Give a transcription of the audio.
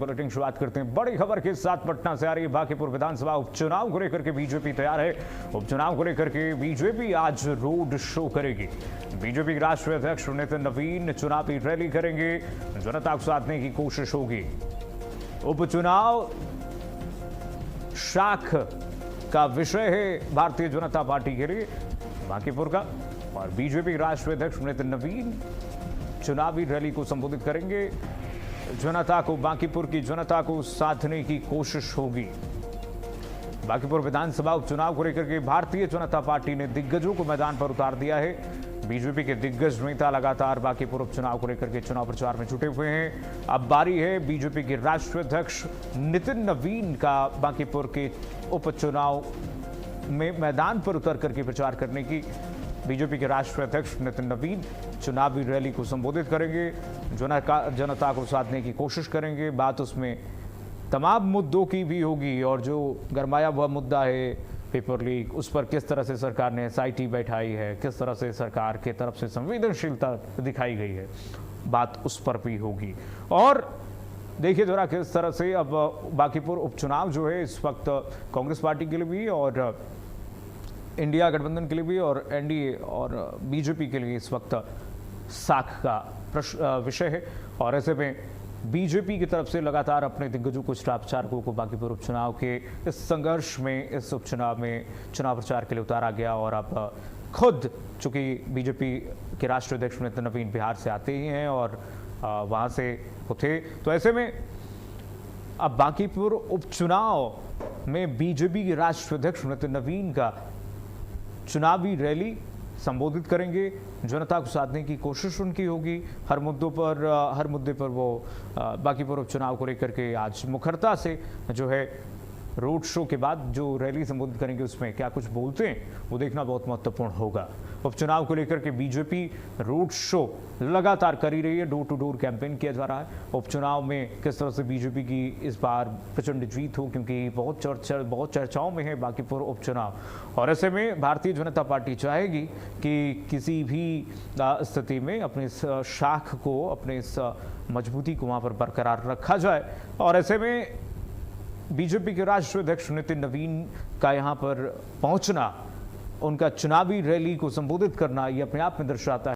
Bulletin शुरुआत करते हैं बड़ी खबर के साथ। पटना से आ रही है बांकीपुर विधानसभा उपचुनाव को लेकर के बीजेपी तैयार है। उपचुनाव को लेकर के बीजेपी आज रोड शो करेगी। बीजेपी के राष्ट्रीय अध्यक्ष नितिन नवीन चुनावी रैली करेंगे, जनता को साधने की कोशिश होगी। उपचुनाव शाख का विषय है भारतीय जनता पार्टी के लिए बांकीपुर का, और बीजेपी राष्ट्रीय अध्यक्ष नितिन नवीन चुनावी रैली को संबोधित करेंगे। जनता को, बांकीपुर की जनता को साधने की कोशिश होगी। बांकीपुर विधानसभा उपचुनाव को लेकर के भारतीय जनता पार्टी ने दिग्गजों को मैदान पर उतार दिया है। बीजेपी के दिग्गज नेता लगातार बांकीपुर उपचुनाव को लेकर के चुनाव प्रचार में जुटे हुए हैं। अब बारी है बीजेपी के राष्ट्रीय अध्यक्ष नितिन नवीन का बांकीपुर के उपचुनाव में मैदान पर उतर करके प्रचार करने की। बीजेपी के राष्ट्रीय अध्यक्ष नितिन नवीन चुनावी रैली को संबोधित करेंगे, जनता को साधने की कोशिश करेंगे। बात उसमें तमाम मुद्दों की भी होगी, और जो गरमाया हुआ मुद्दा है पेपर लीक, उस पर किस तरह से सरकार ने SIT बैठाई है, किस तरह से सरकार के तरफ से संवेदनशीलता दिखाई गई है, बात उस पर भी होगी। और देखिए जरा किस तरह से अब बांकीपुर उपचुनाव जो है इस वक्त कांग्रेस पार्टी के लिए भी और इंडिया गठबंधन के लिए भी और NDA और बीजेपी के लिए इस वक्त साख का विषय है। और ऐसे में बीजेपी की तरफ से लगातार अपने दिग्गजों को, स्टार प्रचारकों को बांकीपुर उपचुनाव के इस संघर्ष में, इस उपचुनाव में चुनाव प्रचार के लिए उतारा गया। और अब खुद चूंकि बीजेपी के राष्ट्रीय अध्यक्ष नितिन नवीन बिहार से आते ही हैं और वहाँ से वो थे, तो ऐसे में अब बांकीपुर उपचुनाव में बीजेपी के राष्ट्रीय अध्यक्ष नितिन नवीन का चुनावी रैली संबोधित करेंगे। जनता को साधने की कोशिश उनकी होगी। हर मुद्दे पर वो बांकीपुर उपचुनाव को लेकर के आज मुखरता से जो है रोड शो के बाद जो रैली संबोधित करेंगे उसमें क्या कुछ बोलते हैं वो देखना बहुत महत्वपूर्ण होगा। उपचुनाव को लेकर के बीजेपी रोड शो लगातार कर ही रही है, डोर टू डोर कैंपेन किया जा रहा है। उपचुनाव में किस तरह से बीजेपी की इस बार प्रचंड जीत हो, क्योंकि बहुत चर्चाओं में है बांकीपुर उपचुनाव। और ऐसे में भारतीय जनता पार्टी चाहेगी कि किसी भी स्थिति में अपने इस शाख को, अपने इस मजबूती को वहाँ पर बरकरार रखा जाए। और ऐसे में बीजेपी के राष्ट्रीय अध्यक्ष नितिन नवीन का यहाँ पर पहुंचना, उनका चुनावी रैली को संबोधित करना, ये अपने आप में दर्शाता है